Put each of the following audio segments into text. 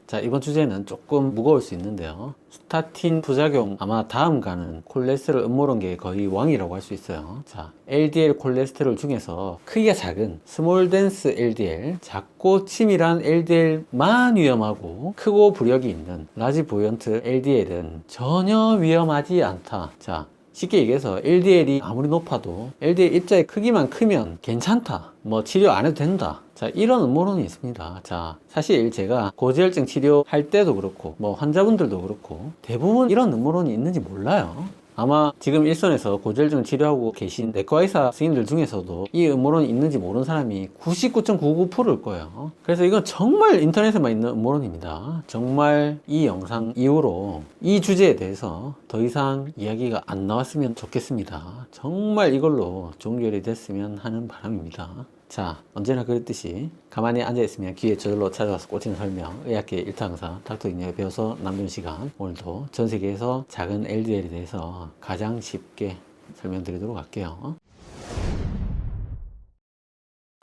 자, 이번 주제는 조금 무거울 수 있는데요. 스타틴 부작용, 아마 다음가는 콜레스테롤 음모론계의 거의 왕이라고 할 수 있어요. 자, LDL 콜레스테롤 중에서 크기가 작은 스몰 덴스 LDL, 작고 치밀한 LDL만 위험하고 크고 부력이 있는 라지 부연트 LDL은 전혀 위험하지 않다. 자, 쉽게 얘기해서 LDL이 아무리 높아도 LDL 입자의 크기만 크면 괜찮다. 뭐 치료 안 해도 된다. 자, 이런 음모론이 있습니다. 자, 사실 제가 고지혈증 치료할 때도 그렇고 뭐 환자분들도 그렇고 대부분 이런 음모론이 있는지 몰라요. 아마 지금 일선에서 고지혈증 치료하고 계신 내과 의사 스님들 중에서도 이 음모론이 있는지 모르는 사람이 99.99%일 거예요. 그래서 이건 정말 인터넷에만 있는 음모론입니다. 정말 이 영상 이후로 이 주제에 대해서 더 이상 이야기가 안 나왔으면 좋겠습니다. 정말 이걸로 종결이 됐으면 하는 바람입니다. 자, 언제나 그랬듯이 가만히 앉아있으면 귀에 저절로 찾아와서 꽂히는 설명, 의학계 일타 강사 닥터 인여에 배워서 남는 시간, 오늘도 전 세계에서 작은 LDL에 대해서 가장 쉽게 설명드리도록 할게요.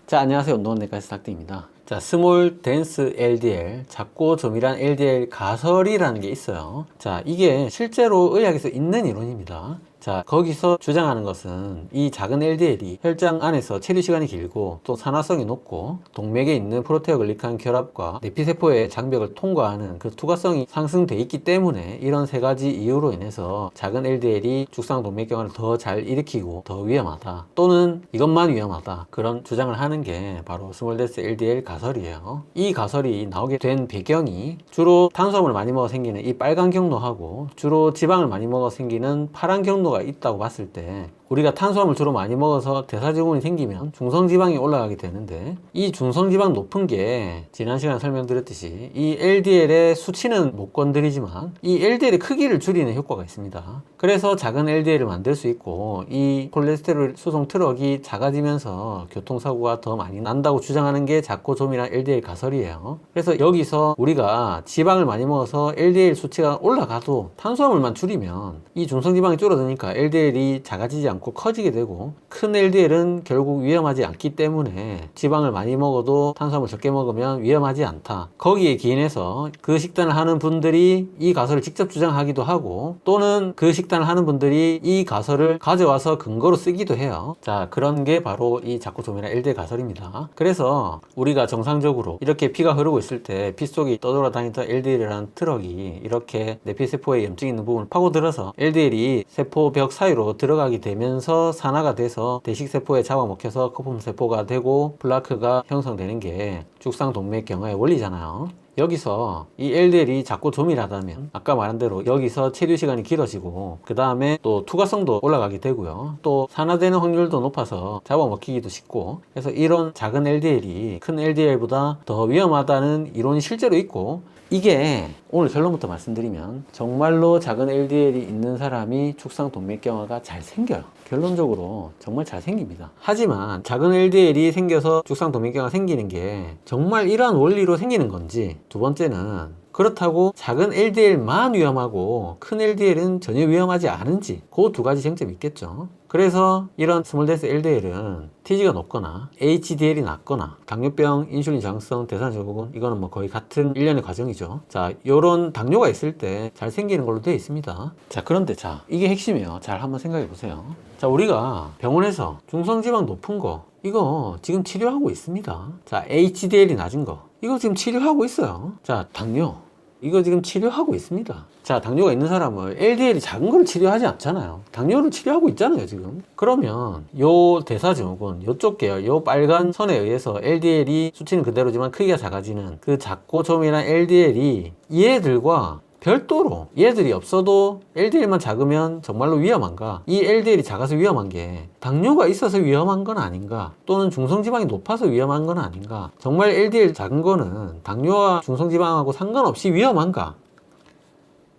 자, 안녕하세요. 운동내과의사 닥터입니다. 자, 스몰 덴스 LDL, 작고 조밀한 LDL 가설이라는 게 있어요. 자, 이게 실제로 의학에서 있는 이론입니다. 자, 거기서 주장하는 것은 이 작은 LDL이 혈장 안에서 체류 시간이 길고 또 산화성이 높고 동맥에 있는 프로테오글리칸 결합과 내피세포의 장벽을 통과하는 그 투과성이 상승돼 있기 때문에 이런 세 가지 이유로 인해서 작은 LDL이 죽상동맥경화를 더 잘 일으키고 더 위험하다, 또는 이것만 위험하다, 그런 주장을 하는 게 바로 스몰데스 LDL 가설이에요. 이 가설이 나오게 된 배경이 주로 탄수화물을 많이 먹어 생기는 이 빨간 경로하고 주로 지방을 많이 먹어 생기는 파란 경로 있다고 봤을 때, 우리가 탄수화물 주로 많이 먹어서 대사증후군이 생기면 중성지방이 올라가게 되는데, 이 중성지방 높은 게 지난 시간에 설명드렸듯이 이 LDL의 수치는 못 건드리지만 이 LDL의 크기를 줄이는 효과가 있습니다. 그래서 작은 LDL을 만들 수 있고 이 콜레스테롤 수송 트럭이 작아지면서 교통사고가 더 많이 난다고 주장하는 게 작고 조밀한 LDL 가설이에요. 그래서 여기서 우리가 지방을 많이 먹어서 LDL 수치가 올라가도 탄수화물만 줄이면 이 중성지방이 줄어드니까 LDL이 작아지지 않고 커지게 되고, 큰 LDL은 결국 위험하지 않기 때문에 지방을 많이 먹어도 탄수화물 적게 먹으면 위험하지 않다. 거기에 기인해서 그 식단을 하는 분들이 이 가설을 직접 주장하기도 하고, 또는 그 식단을 하는 분들이 이 가설을 가져와서 근거로 쓰기도 해요. 자, 그런 게 바로 이 작고 조밀한 LDL 가설입니다. 그래서 우리가 정상적으로 이렇게 피가 흐르고 있을 때 피 속에 떠돌아다니던 LDL이라는 트럭이 이렇게 내피세포에 염증이 있는 부분을 파고들어서 LDL이 세포벽 사이로 들어가게 되면서 산화가 돼서 대식세포에 잡아먹혀서 거품세포가 되고 플라크가 형성되는 게 죽상동맥경화의 원리잖아요. 여기서 이 LDL이 작고 조밀하다면 아까 말한 대로 여기서 체류 시간이 길어지고 그 다음에 또 투과성도 올라가게 되고요, 또 산화되는 확률도 높아서 잡아먹히기도 쉽고, 그래서 이런 작은 LDL이 큰 LDL보다 더 위험하다는 이론이 실제로 있고, 이게 오늘 결론부터 말씀드리면 정말로 작은 LDL이 있는 사람이 죽상동맥경화가 잘 생겨요. 결론적으로 정말 잘 생깁니다. 하지만 작은 LDL이 생겨서 죽상동맥경화가 생기는 게 정말 이러한 원리로 생기는 건지, 두 번째는 그렇다고 작은 LDL만 위험하고 큰 LDL은 전혀 위험하지 않은지, 그 두 가지 쟁점이 있겠죠. 그래서 이런 스몰데스 LDL은 TG가 높거나 HDL이 낮거나 당뇨병, 인슐린 저항성, 대사증후군, 이거는 뭐 거의 같은 일련의 과정이죠. 자, 요런 당뇨가 있을 때 잘 생기는 걸로 되어 있습니다. 자, 그런데 자, 이게 핵심이에요. 잘 한번 생각해 보세요. 자, 우리가 병원에서 중성지방 높은 거 이거 지금 치료하고 있습니다. 자, HDL이 낮은 거 이거 지금 치료하고 있어요. 자, 당뇨 이거 지금 치료하고 있습니다. 자, 당뇨가 있는 사람을 LDL이 작은 걸 치료하지 않잖아요. 당뇨를 치료하고 있잖아요, 지금. 그러면 요 대사증후군, 요쪽 계열, 요 빨간 선에 의해서 LDL이 수치는 그대로지만 크기가 작아지는 그 작고 조밀한 LDL이 얘들과 별도로 얘들이 없어도 LDL만 작으면 정말로 위험한가? 이 LDL이 작아서 위험한 게 당뇨가 있어서 위험한 건 아닌가? 또는 중성지방이 높아서 위험한 건 아닌가? 정말 LDL 작은 거는 당뇨와 중성지방하고 상관없이 위험한가?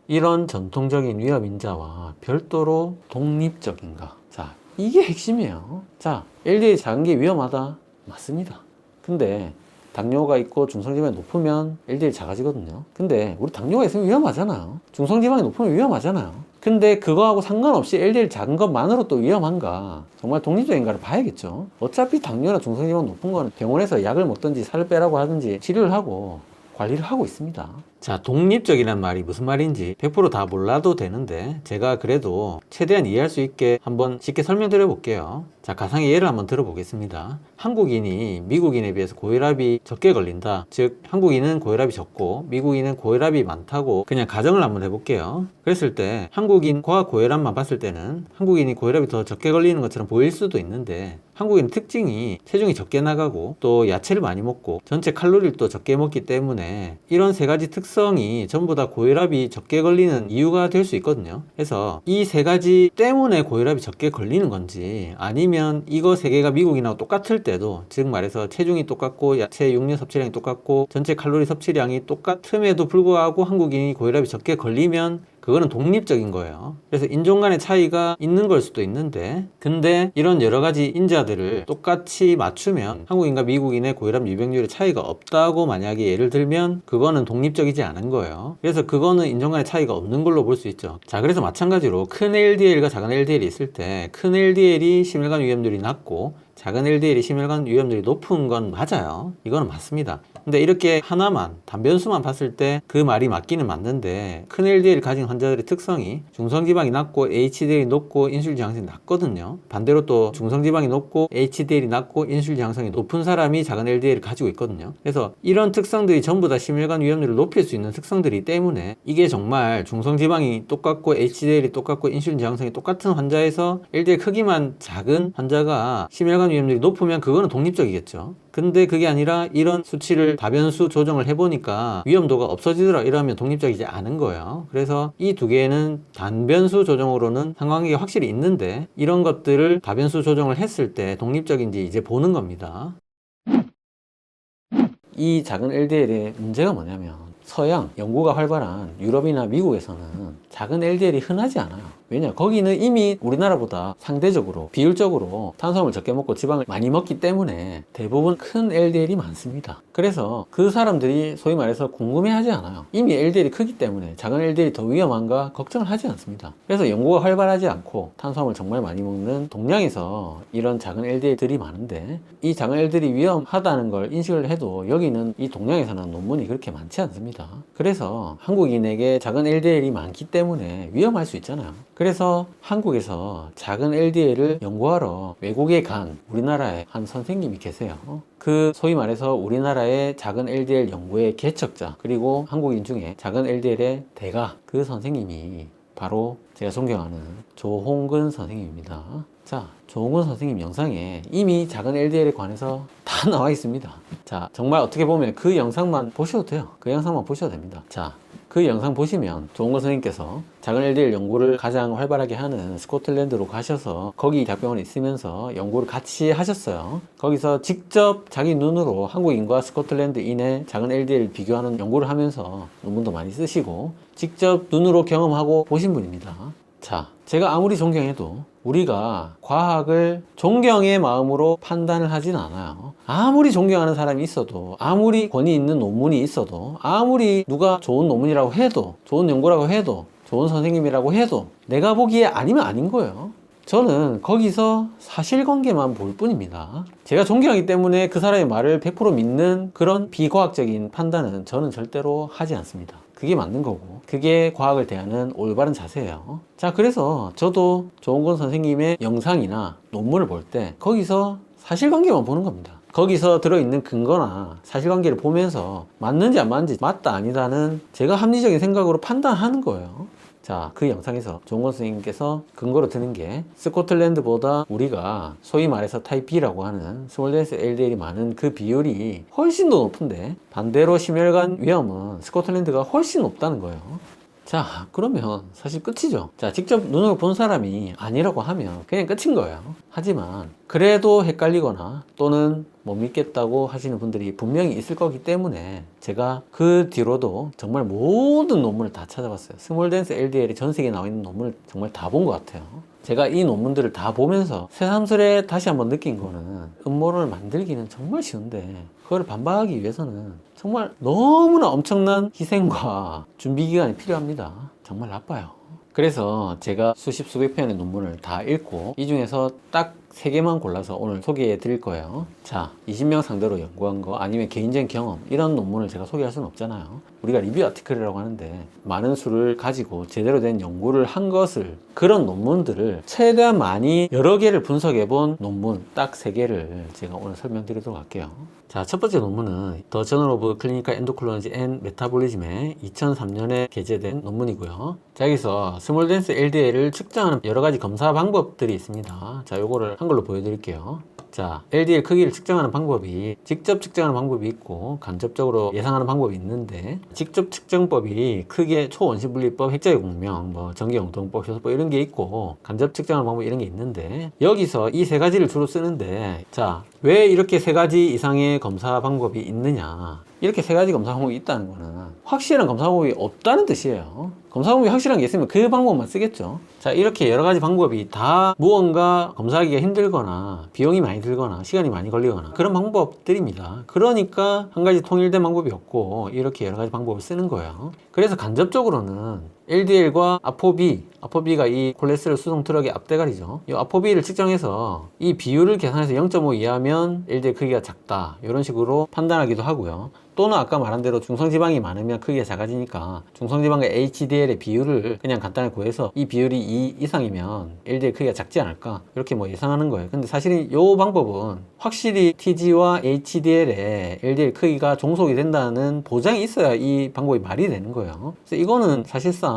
이런 전통적인 위험인자와 별도로 독립적인가? 자, 이게 핵심이에요. 자, LDL이 작은 게 위험하다? 맞습니다. 근데 당뇨가 있고 중성지방이 높으면 LDL이 작아지거든요. 근데 우리 당뇨가 있으면 위험하잖아요. 중성지방이 높으면 위험하잖아요. 근데 그거하고 상관없이 LDL 작은 것만으로 또 위험한가? 정말 독립적인가를 봐야겠죠. 어차피 당뇨나 중성지방 높은 거는 병원에서 약을 먹든지 살을 빼라고 하든지 치료를 하고 관리를 하고 있습니다. 자, 독립적이란 말이 무슨 말인지 100%다 몰라도 되는데 제가 그래도 최대한 이해할 수 있게 한번 쉽게 설명드려 볼게요. 자, 가상의 예를 한번 들어보겠습니다. 한국인이 미국인에 비해서 고혈압이 적게 걸린다. 즉, 한국인은 고혈압이 적고 미국인은 고혈압이 많다고 그냥 가정을 한번 해볼게요. 그랬을 때 한국인과 고혈압만 봤을 때는 한국인이 고혈압이 더 적게 걸리는 것처럼 보일 수도 있는데, 한국인의 특징이 체중이 적게 나가고 또 야채를 많이 먹고 전체 칼로리를 또 적게 먹기 때문에 이런 세 가지 특성이 전부 다 고혈압이 적게 걸리는 이유가 될 수 있거든요. 그래서 이 세 가지 때문에 고혈압이 적게 걸리는 건지, 아니면 이거 세 개가 미국인하고 똑같을 때도, 즉 말해서 체중이 똑같고 야채 육류 섭취량이 똑같고 전체 칼로리 섭취량이 똑같음에도 불구하고 한국인이 고혈압이 적게 걸리면 그거는 독립적인 거예요. 그래서 인종 간의 차이가 있는 걸 수도 있는데, 근데 이런 여러 가지 인자들을 똑같이 맞추면 한국인과 미국인의 고혈압 유병률의 차이가 없다고 만약에 예를 들면 그거는 독립적이지 않은 거예요. 그래서 그거는 인종 간의 차이가 없는 걸로 볼 수 있죠. 자, 그래서 마찬가지로 큰 LDL과 작은 LDL이 있을 때 큰 LDL이 심혈관 위험률이 낮고 작은 LDL이 심혈관 위험률이 높은 건 맞아요. 이거는 맞습니다. 근데 이렇게 하나만, 단변수만 봤을 때 그 말이 맞기는 맞는데, 큰 LDL을 가진 환자들의 특성이 중성지방이 낮고 HDL이 높고 인슐린 저항성이 낮거든요. 반대로 또 중성지방이 높고 HDL이 낮고 인슐린 저항성이 높은 사람이 작은 LDL을 가지고 있거든요. 그래서 이런 특성들이 전부 다 심혈관 위험률을 높일 수 있는 특성들이기 때문에, 이게 정말 중성지방이 똑같고 HDL이 똑같고 인슐린 저항성이 똑같은 환자에서 LDL 크기만 작은 환자가 심혈관 위험률이 높으면 그거는 독립적이겠죠. 근데 그게 아니라 이런 수치를 다변수 조정을 해보니까 위험도가 없어지더라, 이러면 독립적이지 않은 거예요. 그래서 이 두 개는 단변수 조정으로는 상관관계가 확실히 있는데, 이런 것들을 다변수 조정을 했을 때 독립적인지 이제 보는 겁니다. 이 작은 LDL의 문제가 뭐냐면, 서양, 연구가 활발한 유럽이나 미국에서는 작은 LDL이 흔하지 않아요. 왜냐? 거기는 이미 우리나라보다 상대적으로 비율적으로 탄수화물 적게 먹고 지방을 많이 먹기 때문에 대부분 큰 LDL이 많습니다. 그래서 그 사람들이 소위 말해서 궁금해하지 않아요. 이미 LDL이 크기 때문에 작은 LDL이 더 위험한가 걱정을 하지 않습니다. 그래서 연구가 활발하지 않고 탄수화물 정말 많이 먹는 동양에서 이런 작은 LDL들이 많은데, 이 작은 LDL이 위험하다는 걸 인식을 해도 여기는, 이 동양에서는 논문이 그렇게 많지 않습니다. 그래서 한국인에게 작은 LDL이 많기 때문에 위험할 수 있잖아요. 그래서 한국에서 작은 LDL을 연구하러 외국에 간 우리나라의 한 선생님이 계세요. 그 소위 말해서 우리나라의 작은 LDL 연구의 개척자, 그리고 한국인 중에 작은 LDL의 대가, 그 선생님이 바로 제가 존경하는 조홍근 선생님입니다. 자, 조홍근 선생님 영상에 이미 작은 LDL에 관해서 다 나와 있습니다. 자, 정말 어떻게 보면 그 영상만 보셔도 돼요. 그 영상만 보셔도 됩니다. 자, 그 영상 보시면 조홍근 선생님께서 작은 LDL 연구를 가장 활발하게 하는 스코틀랜드로 가셔서 거기 대학병원에 있으면서 연구를 같이 하셨어요. 거기서 직접 자기 눈으로 한국인과 스코틀랜드인의 작은 LDL 비교하는 연구를 하면서 논문도 많이 쓰시고 직접 눈으로 경험하고 보신 분입니다. 자, 제가 아무리 존경해도 우리가 과학을 존경의 마음으로 판단을 하진 않아요. 아무리 존경하는 사람이 있어도, 아무리 권위 있는 논문이 있어도, 아무리 누가 좋은 논문이라고 해도, 좋은 연구라고 해도, 좋은 선생님이라고 해도 내가 보기에 아니면 아닌 거예요. 저는 거기서 사실관계만 볼 뿐입니다. 제가 존경하기 때문에 그 사람의 말을 100% 믿는 그런 비과학적인 판단은 저는 절대로 하지 않습니다. 그게 맞는 거고, 그게 과학을 대하는 올바른 자세예요. 자, 그래서 저도 조홍근 선생님의 영상이나 논문을 볼 때 거기서 사실관계만 보는 겁니다. 거기서 들어있는 근거나 사실관계를 보면서 맞는지 안 맞는지, 맞다 아니다는 제가 합리적인 생각으로 판단하는 거예요. 자, 그 영상에서 조홍근 선생님께서 근거로 드는 게, 스코틀랜드보다 우리가 소위 말해서 타입 B라고 하는 스몰 덴스 LDL이 많은 그 비율이 훨씬 더 높은데, 반대로 심혈관 위험은 스코틀랜드가 훨씬 높다는 거예요. 자, 그러면 사실 끝이죠. 자, 직접 눈으로 본 사람이 아니라고 하면 그냥 끝인 거예요. 하지만 그래도 헷갈리거나 또는 못 믿겠다고 하시는 분들이 분명히 있을 거기 때문에 제가 그 뒤로도 정말 모든 논문을 다 찾아봤어요. 스몰 덴스 LDL이 전 세계에 나와 있는 논문을 정말 다 본 것 같아요. 제가 이 논문들을 다 보면서 새삼스레 다시 한번 느낀 거는, 음모론을 만들기는 정말 쉬운데 그걸 반박하기 위해서는 정말 너무나 엄청난 희생과 준비 기간이 필요합니다. 정말 나빠요. 그래서 제가 수십 수백 편의 논문을 다 읽고 이 중에서 딱 3개만 골라서 오늘 소개해 드릴 거예요. 자, 20명 상대로 연구한 거 아니면 개인적인 경험 이런 논문을 제가 소개할 수는 없잖아요. 우리가 리뷰 아티클이라고 하는데 많은 수를 가지고 제대로 된 연구를 한 것을, 그런 논문들을 최대한 많이 여러 개를 분석해 본 논문 딱 3개를 제가 오늘 설명드리도록 할게요. 자, 첫 번째 논문은 The Journal of Clinical Endocrinology and Metabolism에 2003년에 게재된 논문이고요. 자, 여기서 스몰 덴스 LDL을 측정하는 여러 가지 검사 방법들이 있습니다. 자, 요거를 한글로 보여드릴게요. 자, LDL 크기를 측정하는 방법이 직접 측정하는 방법이 있고 간접적으로 예상하는 방법이 있는데, 직접 측정법이 크게 초원시분리법, 핵자의 공명, 전기영통법, 효소법 이런 게 있고, 간접 측정하는 방법 이런 게 있는데, 여기서 이 3가지를 주로 쓰는데, 자, 왜 이렇게 3가지 이상의 검사 방법이 있느냐? 이렇게 3가지 검사 방법이 있다는 거는 확실한 검사 방법이 없다는 뜻이에요. 검사 방법이 확실한 게 있으면 그 방법만 쓰겠죠. 자, 이렇게 여러 가지 방법이 다 무언가 검사하기가 힘들거나 비용이 많이 들거나 시간이 많이 걸리거나 그런 방법들입니다. 그러니까 한 가지 통일된 방법이 없고 이렇게 여러 가지 방법을 쓰는 거예요. 그래서 간접적으로는 LDL과 아포비가 이 콜레스테롤 수송 트럭의 앞대가리죠. 이 아포비를 측정해서 이 비율을 계산해서 0.5 이하면 LDL 크기가 작다, 이런 식으로 판단하기도 하고요. 또는 아까 말한 대로 중성지방이 많으면 크기가 작아지니까 중성지방과 HDL의 비율을 그냥 간단하게 구해서 이 비율이 2 이상이면 LDL 크기가 작지 않을까, 이렇게 예상하는 거예요. 근데 사실은 이 방법은 확실히 TG와 HDL의 LDL 크기가 종속이 된다는 보장이 있어야 이 방법이 말이 되는 거예요. 그래서 이거는 사실상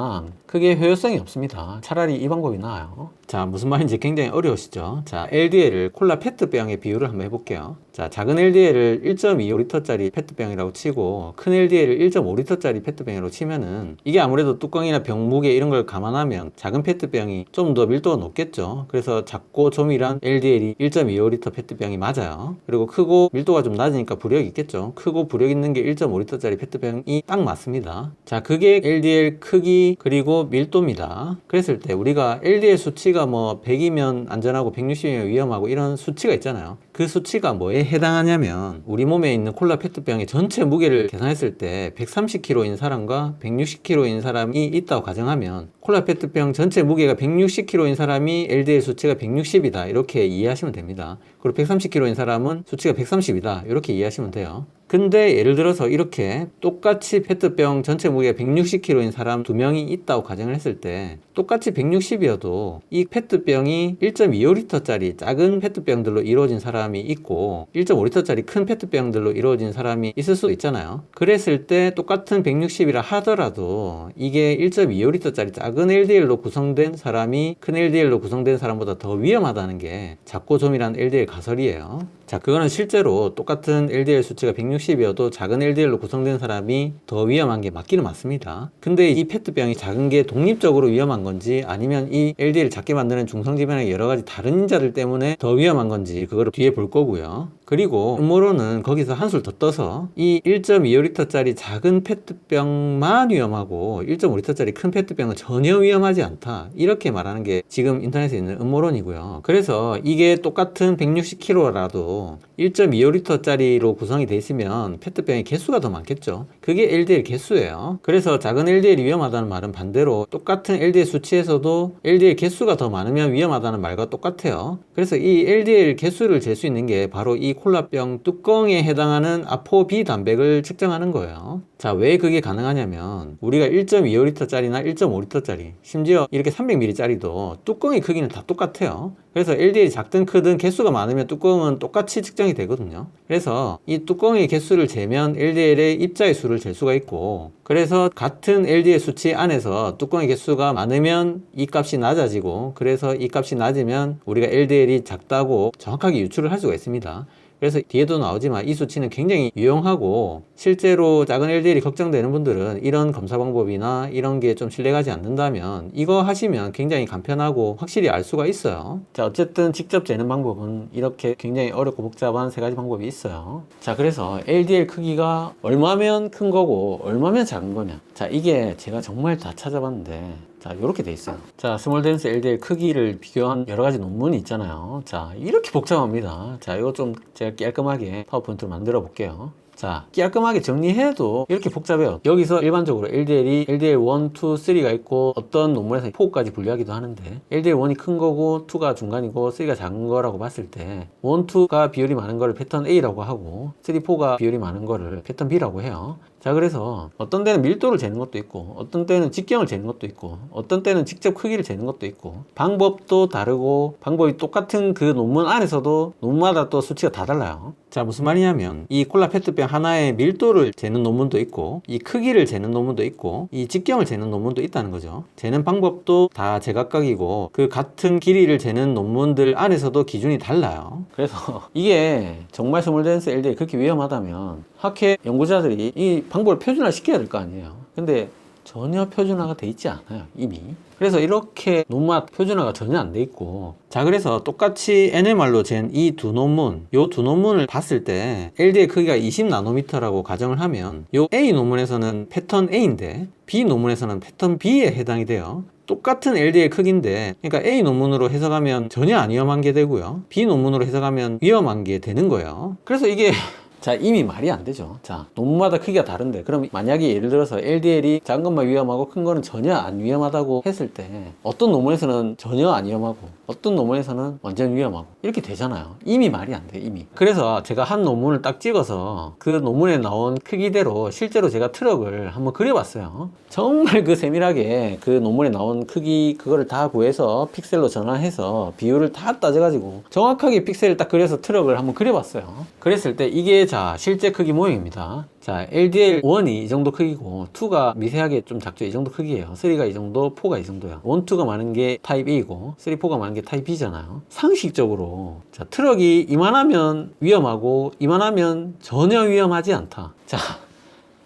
크게 효율성이 없습니다. 차라리 이 방법이 나아요. 자, 무슨 말인지 굉장히 어려우시죠? 자, LDL을 콜라 페트병의 비율을 한번 해볼게요. 자, 작은 LDL을 1.25L짜리 페트병이라고 치고 큰 LDL을 1.5L짜리 페트병이라고 치면은, 이게 아무래도 뚜껑이나 병 무게 이런 걸 감안하면 작은 페트병이 좀 더 밀도가 높겠죠. 그래서 작고 조밀한 LDL이 1.25L 페트병이 맞아요. 그리고 크고 밀도가 좀 낮으니까 부력이 있겠죠. 크고 부력 있는 게 1.5L짜리 페트병이 딱 맞습니다. 자, 그게 LDL 크기 그리고 밀도입니다. 그랬을 때 우리가 LDL 수치가 100이면 안전하고 160이면 위험하고 이런 수치가 있잖아요. 그 수치가 뭐에 해당하냐면, 우리 몸에 있는 콜라 페트병의 전체 무게를 계산했을 때 130kg인 사람과 160kg인 사람이 있다고 가정하면, 콜라 페트병 전체 무게가 160kg인 사람이 LDL 수치가 160이다, 이렇게 이해하시면 됩니다. 그리고 130kg인 사람은 수치가 130이다, 이렇게 이해하시면 돼요. 근데 예를 들어서 이렇게 똑같이 페트병 전체 무게가 160kg인 사람 2명이 있다고 가정을 했을 때, 똑같이 160이어도 이 페트병이 1.25L짜리 작은 페트병들로 이루어진 사람이 있고 1.5L짜리 큰 페트병들로 이루어진 사람이 있을 수도 있잖아요. 그랬을 때 똑같은 160이라 하더라도 이게 1.25L짜리 작은 LDL로 구성된 사람이 큰 LDL로 구성된 사람보다 더 위험하다는 게 작고 조밀한 LDL 가설이에요. 자, 그거는 실제로 똑같은 LDL 수치가 160이어도 작은 LDL로 구성된 사람이 더 위험한 게 맞기는 맞습니다. 근데 이 페트병이 작은 게 독립적으로 위험한 건지, 아니면 이 LDL을 작게 만드는 중성지방의 여러 가지 다른 인자들 때문에 더 위험한 건지, 그거를 뒤에 볼 거고요. 그리고 음모론은 거기서 한술 더 떠서 이 1.25L짜리 작은 페트병만 위험하고 1.5L짜리 큰 페트병은 전혀 위험하지 않다, 이렇게 말하는 게 지금 인터넷에 있는 음모론이고요. 그래서 이게 똑같은 160kg라도 1.25L짜리로 구성이 돼 있으면 페트병의 개수가 더 많겠죠. 그게 LDL 개수예요. 그래서 작은 LDL이 위험하다는 말은 반대로 똑같은 LDL 수치에서도 LDL 개수가 더 많으면 위험하다는 말과 똑같아요. 그래서 이 LDL 개수를 잴 수 있는 게 바로 이 콜라병 뚜껑에 해당하는 아포비 단백을 측정하는 거예요. 자, 왜 그게 가능하냐면, 우리가 1.25L짜리나 1.5L짜리, 심지어 이렇게 300ml짜리도 뚜껑의 크기는 다 똑같아요. 그래서 LDL이 작든 크든 개수가 많으면 뚜껑은 똑같이 측정이 되거든요. 그래서 이 뚜껑의 개수를 재면 LDL의 입자의 수를 잴 수가 있고, 그래서 같은 LDL 수치 안에서 뚜껑의 개수가 많으면 이 값이 낮아지고, 그래서 이 값이 낮으면 우리가 LDL이 작다고 정확하게 유추를 할 수가 있습니다. 그래서 뒤에도 나오지만 이 수치는 굉장히 유용하고, 실제로 작은 LDL이 걱정되는 분들은 이런 검사 방법이나 이런 게 좀 신뢰가지 않는다면 이거 하시면 굉장히 간편하고 확실히 알 수가 있어요. 자, 어쨌든 직접 재는 방법은 이렇게 굉장히 어렵고 복잡한 3가지 방법이 있어요. 자, 그래서 LDL 크기가 얼마면 큰 거고 얼마면 작은 거냐, 자, 이게 제가 정말 다 찾아봤는데, 자, 이렇게 돼 있어요. 자, 스몰 덴스 LDL 크기를 비교한 여러 가지 논문이 있잖아요. 자, 이렇게 복잡합니다. 자, 이거 좀 제가 깔끔하게 파워포인트로 만들어 볼게요. 자, 깔끔하게 정리해도 이렇게 복잡해요. 여기서 일반적으로 LDL이 LDL 1, 2, 3가 있고 어떤 논문에서 4까지 분류하기도 하는데 LDL 1이 큰 거고 2가 중간이고 3가 작은 거라고 봤을 때 1, 2가 비율이 많은 거를 패턴 A라고 하고 3, 4가 비율이 많은 거를 패턴 B라고 해요. 자, 그래서 어떤 때는 밀도를 재는 것도 있고 어떤 때는 직경을 재는 것도 있고 어떤 때는 직접 크기를 재는 것도 있고 방법도 다르고 방법이 똑같은 그 논문 안에서도 논문마다 또 수치가 다 달라요. 자, 무슨 말이냐면 이 콜라 페트병 하나의 밀도를 재는 논문도 있고 이 크기를 재는 논문도 있고 이 직경을 재는 논문도 있다는 거죠. 재는 방법도 다 제각각이고 그 같은 길이를 재는 논문들 안에서도 기준이 달라요. 그래서 이게 정말 스몰 덴스 LDL이 그렇게 위험하다면 학회 연구자들이 이 방법을 표준화 시켜야 될 거 아니에요. 근데 전혀 표준화가 돼 있지 않아요, 이미. 그래서 이렇게 논문 표준화가 전혀 안 돼 있고, 자, 그래서 똑같이 NMR로 잰 이 두 논문, 요 두 논문을 봤을 때 LDL 크기가 20나노미터라고 가정을 하면 요 A 논문에서는 패턴 A인데 B 논문에서는 패턴 B에 해당이 돼요. 똑같은 LDL 크기인데, 그러니까 A 논문으로 해석하면 전혀 안 위험한 게 되고요, B 논문으로 해석하면 위험한 게 되는 거예요. 그래서 이게 자, 이미 말이 안 되죠. 자, 논문마다 크기가 다른데 그럼 만약에 예를 들어서 LDL이 작은 것만 위험하고 큰 거는 전혀 안 위험하다고 했을 때 어떤 논문에서는 전혀 안 위험하고 어떤 논문에서는 완전 위험하고 이렇게 되잖아요. 이미 말이 안 돼, 이미. 그래서 제가 한 논문을 딱 찍어서 그 논문에 나온 크기대로 실제로 제가 트럭을 한번 그려봤어요. 정말 그 세밀하게 그 논문에 나온 크기 그거를 다 구해서 픽셀로 전환해서 비율을 다 따져가지고 정확하게 픽셀을 딱 그려서 트럭을 한번 그려봤어요. 그랬을 때 이게 자, 실제 크기 모형입니다. 자, LDL 1이 이 정도 크기고 2가 미세하게 좀 작죠. 이 정도 크기예요. 3가 이 정도, 4가 이 정도야. 1, 2가 많은 게 타입 A고 3, 4가 많은 게 타입 B잖아요. 상식적으로 자, 트럭이 이만하면 위험하고 이만하면 전혀 위험하지 않다. 자,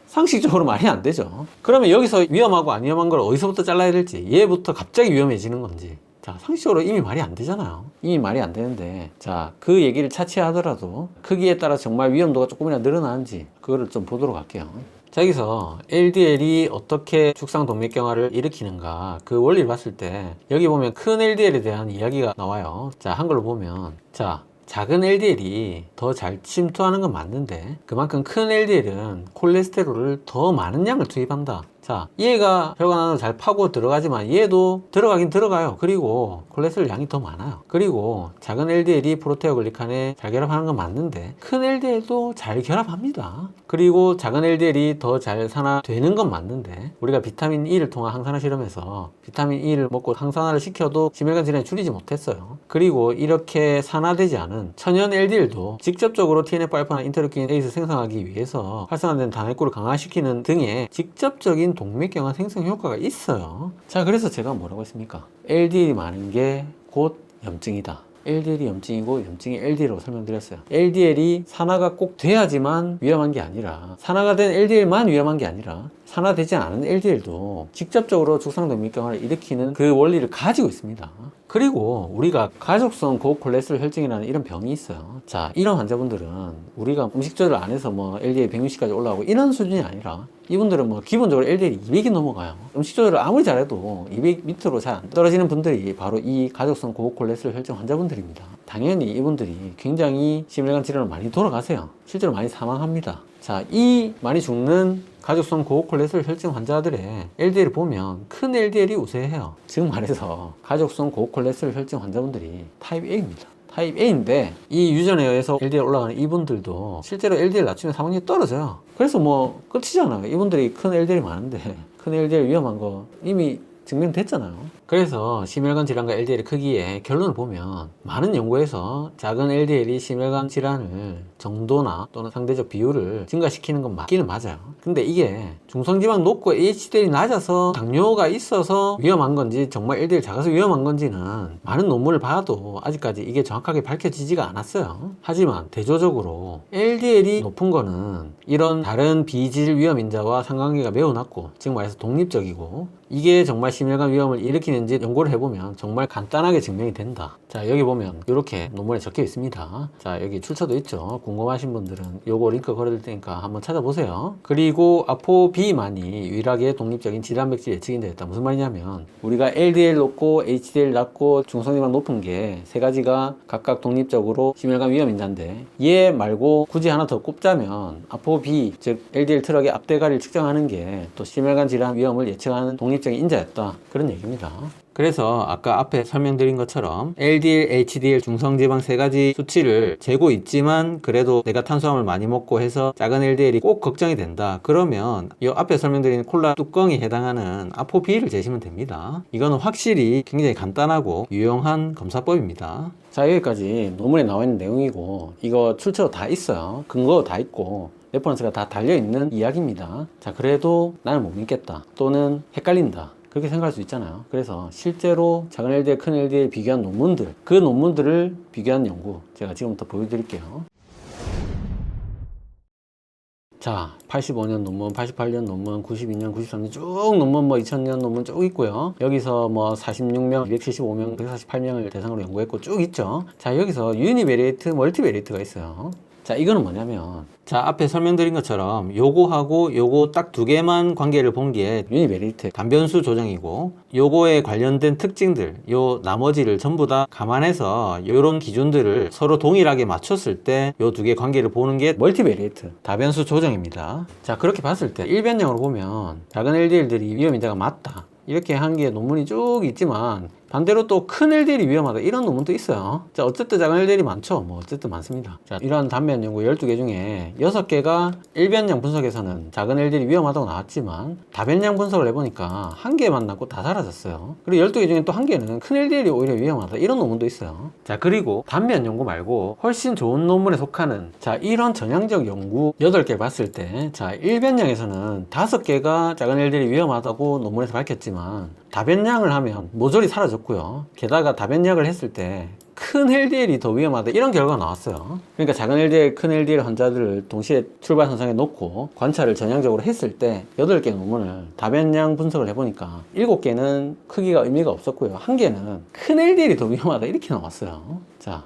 상식적으로 말이 안 되죠. 그러면 여기서 위험하고 안 위험한 걸 어디서부터 잘라야 될지, 얘부터 갑자기 위험해지는 건지, 자, 상식적으로 이미 말이 안 되잖아요. 이미 말이 안 되는데, 자, 그 얘기를 차치하더라도 크기에 따라 정말 위험도가 조금이나 늘어나는지 그거를 좀 보도록 할게요. 자, 여기서 LDL이 어떻게 죽상동맥경화를 일으키는가 그 원리를 봤을 때 여기 보면 큰 LDL에 대한 이야기가 나와요. 자, 한글로 보면, 자, 작은 LDL이 더 잘 침투하는 건 맞는데 그만큼 큰 LDL은 콜레스테롤을 더 많은 양을 투입한다. 자, 얘가 혈관 안으로 잘 파고 들어가지만 얘도 들어가긴 들어가요. 그리고 콜레스테롤 양이 더 많아요. 그리고 작은 LDL이 프로테오글리칸에 잘 결합하는 건 맞는데 큰 LDL도 잘 결합합니다. 그리고 작은 LDL이 더 잘 산화되는 건 맞는데 우리가 비타민 E를 통한 항산화 실험에서 비타민 E를 먹고 항산화를 시켜도 심혈관 질환이 줄이지 못했어요. 그리고 이렇게 산화되지 않은 천연 LDL도 직접적으로 TNF-알파나 인터루킨 A를 생성하기 위해서 활성화된 단핵구를 강화시키는 등의 직접적인 동맥경화 생성 효과가 있어요. 자, 그래서 제가 뭐라고 했습니까? LDL이 많은 게 곧 염증이다. LDL이 염증이고 염증이 LDL이라고 설명드렸어요. LDL이 산화가 꼭 돼야지만 위험한 게 아니라, 산화가 된 LDL만 위험한 게 아니라 산화되지 않은 LDL도 직접적으로 죽상동맥경화를 일으키는 그 원리를 가지고 있습니다. 그리고 우리가 가족성 고콜레스테롤 혈증이라는 이런 병이 있어요. 자, 이런 환자분들은 우리가 음식 조절 안 해서 뭐 LDL 160까지 올라가고 이런 수준이 아니라 이분들은 뭐 기본적으로 LDL이 200이 넘어가요. 음식 조절을 아무리 잘해도 200 밑으로 잘 안 떨어지는 분들이 바로 이 가족성 고콜레스테롤 혈증 환자분들입니다. 당연히 이분들이 굉장히 심혈관 질환을 많이 돌아가세요. 실제로 많이 사망합니다. 자, 이 많이 죽는 가족성 고콜레스테롤 혈증 환자들의 LDL을 보면 큰 LDL이 우세해요. 즉 말해서 가족성 고콜레스테롤 혈증 환자분들이 타입 A입니다. 타입 A인데 이 유전에 의해서 LDL 올라가는 이분들도 실제로 LDL 낮추면 사망률이 떨어져요. 그래서 뭐 끝이잖아요. 이분들이 큰 LDL이 많은데 큰 LDL 위험한 거 이미 증명됐잖아요. 그래서 심혈관 질환과 LDL 크기의 결론을 보면 많은 연구에서 작은 LDL이 심혈관 질환을 정도나 또는 상대적 비율을 증가시키는 건 맞기는 맞아요. 근데 이게 중성지방 높고 HDL이 낮아서 당뇨가 있어서 위험한 건지 정말 LDL 작아서 위험한 건지는 많은 논문을 봐도 아직까지 이게 정확하게 밝혀지지가 않았어요. 하지만 대조적으로 LDL이 높은 거는 이런 다른 비질 위험 인자와 상관관계가 매우 낮고, 즉 말해서 독립적이고, 이게 정말 심혈관 위험을 일으키는지 연구를 해보면 정말 간단하게 증명이 된다. 자, 여기 보면 이렇게 논문에 적혀 있습니다. 자, 여기 출처도 있죠. 궁금하신 분들은 요거 링크 걸어둘 테니까 한번 찾아보세요. 그리고 아포비만이 유일하게 독립적인 질환백질 예측인자 였다. 무슨 말이냐면 우리가 LDL 높고 HDL 낮고 중성지방 높은 게 세 가지가 각각 독립적으로 심혈관 위험 인자인데 얘 말고 굳이 하나 더 꼽자면 아포비, 즉 LDL 트럭의 앞대가리를 측정하는 게 또 심혈관 질환 위험을 예측하는 독립적인 인자였다. 그런 얘기입니다. 그래서 아까 앞에 설명드린 것처럼 LDL, HDL, 중성지방 세 가지 수치를 재고 있지만 그래도 내가 탄수화물 많이 먹고 해서 작은 LDL이 꼭 걱정이 된다. 그러면 이 앞에 설명드린 콜라 뚜껑에 해당하는 아포비를 재시면 됩니다. 이거는 확실히 굉장히 간단하고 유용한 검사법입니다. 자, 여기까지 논문에 나와 있는 내용이고 이거 출처 다 있어요. 근거 다 있고 레퍼런스가 다 달려있는 이야기입니다. 자, 그래도 나는 못 믿겠다 또는 헷갈린다 그렇게 생각할 수 있잖아요. 그래서 실제로 작은 LDL, 큰 LDL 비교한 논문들, 그 논문들을 비교한 연구 제가 지금부터 보여드릴게요. 자, 85년 논문, 88년 논문, 92년, 93년 쭉 논문, 2000년 논문 쭉 있고요. 여기서 46명, 275명, 148명을 대상으로 연구했고 쭉 있죠. 자, 여기서 유니베리에이트, 멀티베리에이트가 있어요. 자, 이거는 뭐냐면 자, 앞에 설명드린 것처럼 요거하고 요거 딱 두 개만 관계를 본 게 유니베리에이트 단변수 조정이고 요거에 관련된 특징들 요 나머지를 전부 다 감안해서 요런 기준들을 서로 동일하게 맞췄을 때 요 두 개 관계를 보는 게 멀티베리에이트 다변수 조정입니다. 자, 그렇게 봤을 때 일변형으로 보면 작은 LDL들이 위험인자가 맞다 이렇게 한 게 논문이 쭉 있지만 반대로 또 큰 LDL이 위험하다 이런 논문도 있어요. 자, 어쨌든 작은 LDL이 많죠. 어쨌든 많습니다. 자, 이러한 단면 연구 12개 중에 6개가 일변량 분석에서는 작은 LDL이 위험하다고 나왔지만 다변량 분석을 해보니까 한 개만 남고 다 사라졌어요. 그리고 12개 중에 또 한 개는 큰 LDL이 오히려 위험하다 이런 논문도 있어요. 자, 그리고 단면 연구 말고 훨씬 좋은 논문에 속하는 자, 이런 전향적 연구 8개를 봤을 때 자, 일변량에서는 5개가 작은 LDL이 위험하다고 논문에서 밝혔지만 다변량을 하면 모조리 사라졌고요. 게다가 다변량을 했을 때 큰 LDL이 더 위험하다 이런 결과가 나왔어요. 그러니까 작은 LDL, 큰 LDL 환자들을 동시에 출발 선상에 놓고 관찰을 전향적으로 했을 때 8개 논문을 다변량 분석을 해보니까 7개는 크기가 의미가 없었고요. 1개는 큰 LDL이 더 위험하다 이렇게 나왔어요. 자,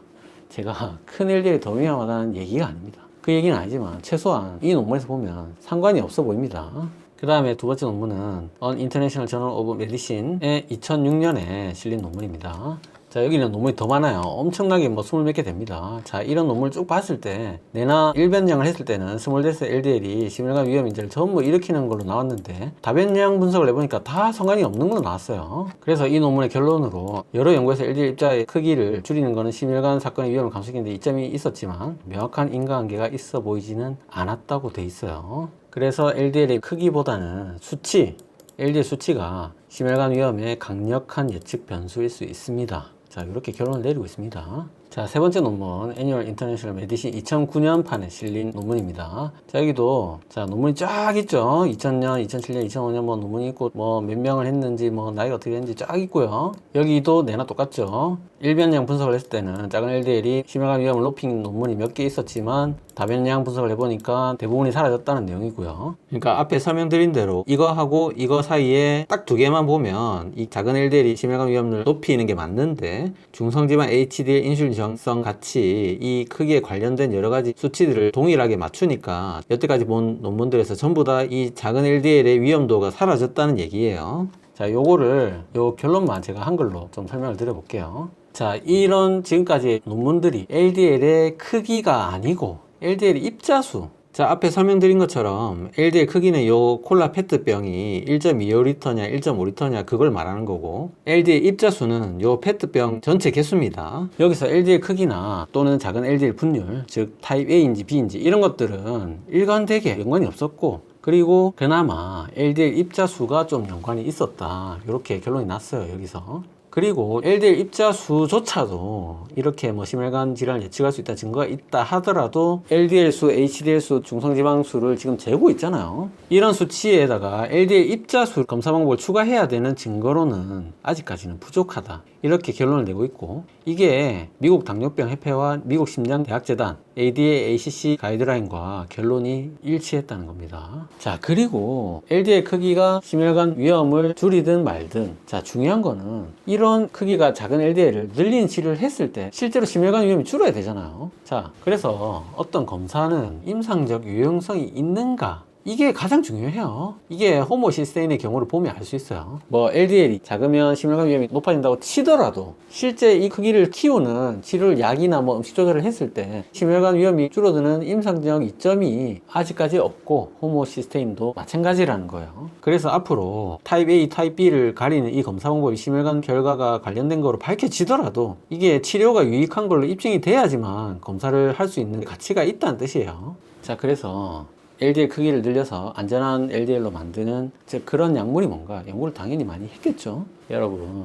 제가 큰 LDL이 더 위험하다는 얘기가 아닙니다. 그 얘기는 아니지만 최소한 이 논문에서 보면 상관이 없어 보입니다. 그 다음에 두 번째 논문은 On International Journal of Medicine의 2006년에 실린 논문입니다. 자, 여기는 논문이 더 많아요. 엄청나게 20몇 개 됩니다. 자, 이런 논문을 쭉 봤을 때 내나 일변량을 했을 때는 스몰데스 LDL이 심혈관 위험 인자를 전부 일으키는 걸로 나왔는데 다변량 분석을 해보니까 다 상관이 없는 걸로 나왔어요. 그래서 이 논문의 결론으로 여러 연구에서 LDL 입자의 크기를 줄이는 것은 심혈관 사건의 위험을 감소시키는데 이점이 있었지만 명확한 인과관계가 있어 보이지는 않았다고 돼 있어요. 그래서 LDL의 크기보다는 수치, LDL 수치가 심혈관 위험의 강력한 예측 변수일 수 있습니다. 자, 이렇게 결론을 내리고 있습니다. 자, 세 번째 논문 Annual International Medicine 2009년 판에 실린 논문입니다. 자, 여기도 자, 논문이 쫙 있죠. 2000년, 2007년, 2005년 논문이 있고 몇 명을 했는지 나이가 어떻게 됐는지 쫙 있고요. 여기도 내나 똑같죠. 일변량 분석을 했을 때는 작은 LDL이 심혈관 위험을 높인 논문이 몇 개 있었지만 다변량 분석을 해보니까 대부분이 사라졌다는 내용이고요. 그러니까 앞에 설명드린 대로 이거하고 이거 사이에 딱 두 개만 보면 이 작은 LDL이 심혈관 위험을 높이는 게 맞는데 중성지방 HDL 인슐린 정성 같이 이 크기에 관련된 여러 가지 수치들을 동일하게 맞추니까 여태까지 본 논문들에서 전부 다 이 작은 LDL의 위험도가 사라졌다는 얘기예요. 자, 요거를 요 결론만 제가 한글로 좀 설명을 드려볼게요. 자, 이런 지금까지 논문들이 LDL의 크기가 아니고 LDL 입자수. 자, 앞에 설명드린 것처럼 LDL 크기는 요 콜라 페트병이 1.25L냐 1.5L냐 그걸 말하는 거고 LDL 입자수는 요 페트병 전체 개수입니다. 여기서 LDL 크기나 또는 작은 LDL 분율, 즉 타입 A인지 B인지 이런 것들은 일관되게 연관이 없었고 그리고 그나마 LDL 입자수가 좀 연관이 있었다. 이렇게 결론이 났어요, 여기서. 그리고 LDL 입자수조차도 이렇게 심혈관 질환을 예측할 수 있다는 증거가 있다 하더라도 LDL 수, HDL 수, 중성지방 수를 지금 재고 있잖아요. 이런 수치에다가 LDL 입자수 검사 방법을 추가해야 되는 증거로는 아직까지는 부족하다. 이렇게 결론을 내고 있고 이게 미국 당뇨병 협회와 미국 심장대학재단 ADA ACC 가이드라인과 결론이 일치했다는 겁니다. 자, 그리고 LDL 크기가 심혈관 위험을 줄이든 말든, 자, 중요한 거는 이런 크기가 작은 LDL을 늘리는 치료를 했을 때 실제로 심혈관 위험이 줄어야 되잖아요. 자, 그래서 어떤 검사는 임상적 유용성이 있는가, 이게 가장 중요해요. 이게 호모시스테인의 경우를 보면 알 수 있어요. 뭐 LDL이 작으면 심혈관 위험이 높아진다고 치더라도 실제 이 크기를 키우는 치료를 약이나 뭐 음식 조절을 했을 때 심혈관 위험이 줄어드는 임상적 이점이 아직까지 없고, 호모시스테인도 마찬가지라는 거예요. 그래서 앞으로 타입 A, 타입 B를 가리는 이 검사 방법이 심혈관 결과가 관련된 거로 밝혀지더라도 이게 치료가 유익한 걸로 입증이 돼야지만 검사를 할 수 있는 가치가 있다는 뜻이에요. 자, 그래서 LDL 크기를 늘려서 안전한 LDL로 만드는 그런 약물이 뭔가 연구를 당연히 많이 했겠죠. 여러분,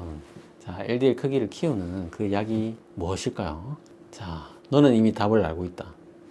자, LDL 크기를 키우는 그 약이 무엇일까요? 자, 너는 이미 답을 알고 있다.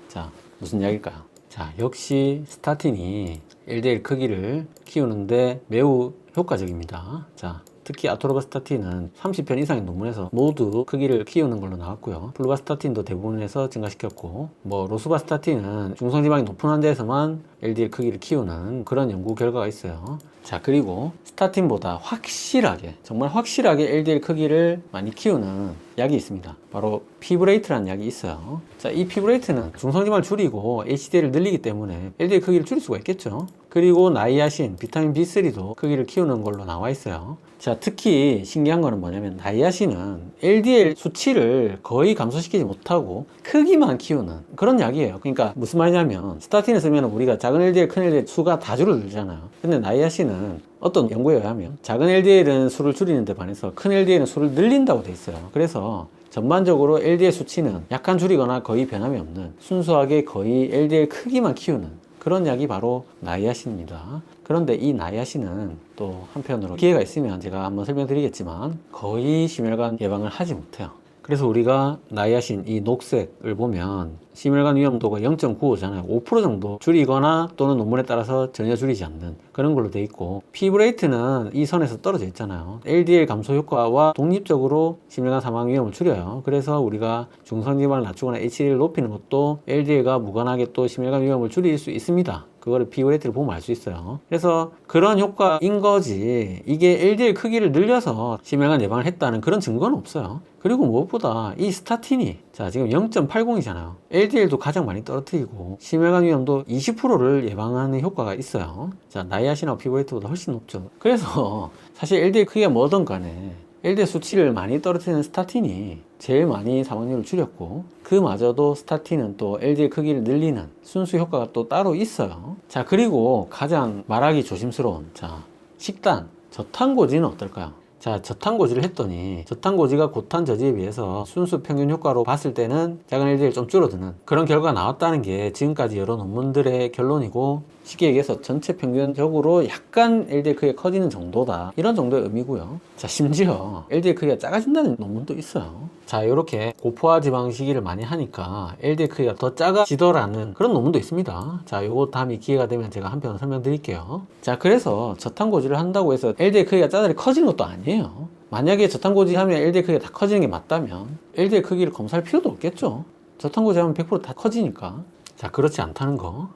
자, 무슨 약일까요? 자, 역시 스타틴이 LDL 크기를 키우는데 매우 효과적입니다. 자, 특히 아토로바스타틴은 30편 이상의 논문에서 모두 크기를 키우는 걸로 나왔고요. 플루바스타틴도 대부분에서 증가시켰고, 뭐 로수바스타틴은 중성지방이 높은 환자에서만 LDL 크기를 키우는 그런 연구 결과가 있어요. 자, 그리고 스타틴보다 확실하게, 정말 확실하게 LDL 크기를 많이 키우는 약이 있습니다. 바로 피브레이트라는 약이 있어요. 자, 이 피브레이트는 중성지방을 줄이고 HDL을 늘리기 때문에 LDL 크기를 줄일 수가 있겠죠. 그리고 나이아신, 비타민 B3도 크기를 키우는 걸로 나와 있어요. 자, 특히 신기한 거는 뭐냐면 나이아신은 LDL 수치를 거의 감소시키지 못하고 크기만 키우는 그런 약이에요. 그러니까 무슨 말이냐면 스타틴을 쓰면 우리가 작은 LDL, 큰 LDL 수가 다 줄어들잖아요. 근데 나이아신은 어떤 연구에 의하면 작은 LDL은 수를 줄이는 데 반해서 큰 LDL은 수를 늘린다고 돼 있어요. 그래서 전반적으로 LDL 수치는 약간 줄이거나 거의 변함이 없는, 순수하게 거의 LDL 크기만 키우는 그런 약이 바로 나이아신입니다. 그런데 이 나이아신은 또 한편으로 기회가 있으면 제가 한번 설명드리겠지만 거의 심혈관 예방을 하지 못해요. 그래서 우리가 나이아신 이 녹색을 보면 심혈관 위험도가 0.95잖아요. 5% 정도 줄이거나 또는 논문에 따라서 전혀 줄이지 않는 그런 걸로 돼 있고, 피브레이트는 이 선에서 떨어져 있잖아요. LDL 감소 효과와 독립적으로 심혈관 사망 위험을 줄여요. 그래서 우리가 중성지방을 낮추거나 HDL을 높이는 것도 LDL과 무관하게 또 심혈관 위험을 줄일 수 있습니다. 그거를 피브레이트를 보면 알 수 있어요. 그래서 그런 효과인 거지, 이게 LDL 크기를 늘려서 심혈관 예방을 했다는 그런 증거는 없어요. 그리고 무엇보다 이 스타틴이, 자, 지금 0.80이잖아요. LDL도 가장 많이 떨어뜨리고 심혈관 위험도 20%를 예방하는 효과가 있어요. 자, 나이아신하고 피브레이트보다 훨씬 높죠. 그래서 사실 LDL 크기가 뭐든 간에 LDL 수치를 많이 떨어뜨리는 스타틴이 제일 많이 사망률을 줄였고, 그마저도 스타틴은 또 LDL 크기를 늘리는 순수 효과가 또 따로 있어요. 자, 그리고 가장 말하기 조심스러운, 자, 식단, 저탄고지는 어떨까요? 자, 저탄고지를 했더니 저탄고지가 고탄 저지에 비해서 순수 평균 효과로 봤을 때는 작은 LDL 좀 줄어드는 그런 결과가 나왔다는 게 지금까지 여러 논문들의 결론이고, 쉽게 얘기해서 전체 평균적으로 약간 LDL 크기가 커지는 정도다, 이런 정도의 의미고요. 자, 심지어 LDL 크기가 작아진다는 논문도 있어요. 자, 이렇게 고포화 지방식이를 많이 하니까 LDL 크기가 더 작아지더라는 그런 논문도 있습니다. 자, 요거 다음에 기회가 되면 제가 한편 설명드릴게요. 자, 그래서 저탄고지를 한다고 해서 LDL 크기가 짜잘히 커지는 것도 아니에요. 만약에 저탄고지 하면 LDL 크기가 다 커지는 게 맞다면 LDL 크기를 검사할 필요도 없겠죠. 저탄고지 하면 100% 다 커지니까. 자, 그렇지 않다는 거.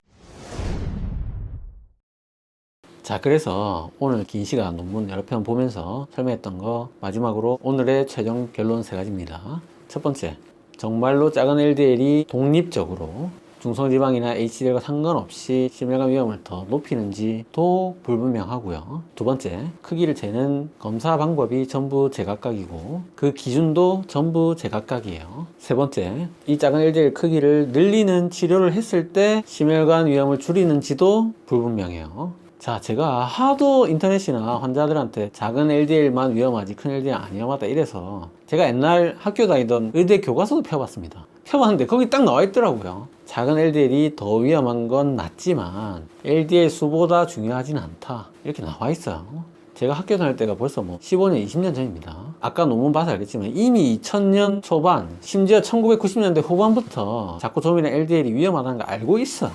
자, 그래서 오늘 긴 시간 논문 여러 편 보면서 설명했던 거 마지막으로 오늘의 최종 결론 세 가지입니다. 첫 번째, 정말로 작은 LDL이 독립적으로 중성지방이나 HDL과 상관없이 심혈관 위험을 더 높이는지도 불분명하고요. 두 번째, 크기를 재는 검사 방법이 전부 제각각이고 그 기준도 전부 제각각이에요. 세 번째, 이 작은 LDL 크기를 늘리는 치료를 했을 때 심혈관 위험을 줄이는지도 불분명해요. 자, 제가 하도 인터넷이나 환자들한테 작은 LDL만 위험하지 큰 LDL 안 위험하다 이래서 제가 옛날 학교 다니던 의대 교과서도 펴봤습니다. 펴봤는데 거기 딱 나와 있더라고요. 작은 LDL이 더 위험한 건 맞지만 LDL 수보다 중요하진 않다, 이렇게 나와 있어요. 제가 학교 다닐 때가 벌써 15년, 20년 전입니다. 아까 논문 봐서 알겠지만 이미 2000년 초반, 심지어 1990년대 후반부터 작고 조밀한 LDL이 위험하다는 걸 알고 있어.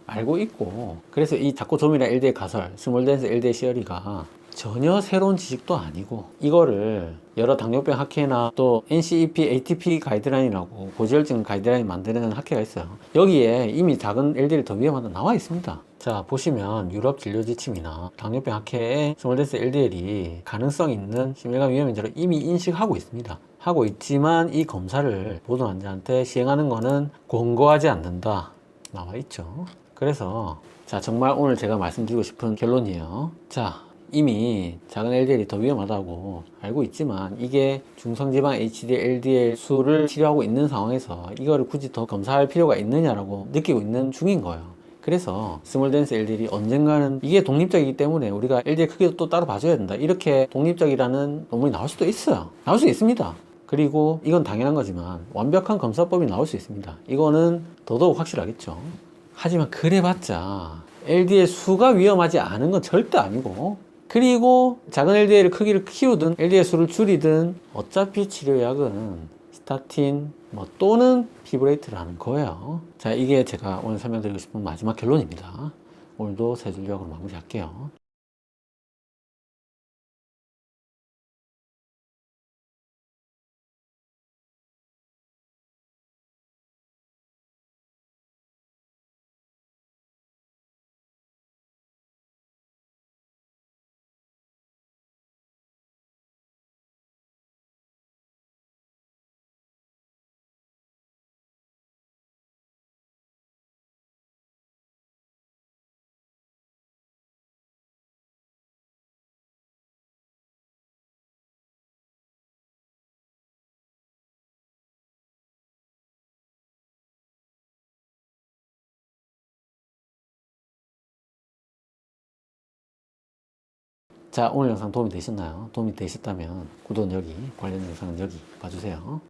알고 있고, 그래서 이 작고 조밀한 LDL 가설, 스몰 덴스 LDL 시어리가 전혀 새로운 지식도 아니고, 이거를 여러 당뇨병 학회나 또 NCEP, ATP 가이드라인이라고 고지혈증 가이드라인 만드는 학회가 있어요. 여기에 이미 작은 LDL이 더 위험하다 나와 있습니다. 자, 보시면 유럽 진료 지침이나 당뇨병 학회에 스몰 덴스 LDL이 가능성 있는 심혈관 위험 인자로 이미 인식하고 있습니다. 하고 있지만 이 검사를 모든 환자한테 시행하는 거는 권고하지 않는다 나와 있죠. 그래서 자, 정말 오늘 제가 말씀드리고 싶은 결론이에요. 자, 이미 작은 LDL이 더 위험하다고 알고 있지만 이게 중성지방 HDL, LDL 수를 치료하고 있는 상황에서 이거를 굳이 더 검사할 필요가 있느냐라고 느끼고 있는 중인 거예요. 그래서 스몰 덴스 LDL이 언젠가는 이게 독립적이기 때문에 우리가 LDL 크기도 또 따로 봐줘야 된다, 이렇게 독립적이라는 논문이 나올 수도 있어요. 나올 수 있습니다. 그리고 이건 당연한 거지만 완벽한 검사법이 나올 수 있습니다. 이거는 더더욱 확실하겠죠. 하지만 그래봤자 LDL 수가 위험하지 않은 건 절대 아니고, 그리고 작은 LDL 크기를 키우든 LDL 수를 줄이든 어차피 치료약은 스타틴 또는 피브레이트라는 거예요. 자, 이게 제가 오늘 설명드리고 싶은 마지막 결론입니다. 오늘도 세 줄 요약으로 마무리할게요. 자, 오늘 영상 도움이 되셨나요? 도움이 되셨다면 구독은 여기, 관련 영상은 여기 봐주세요.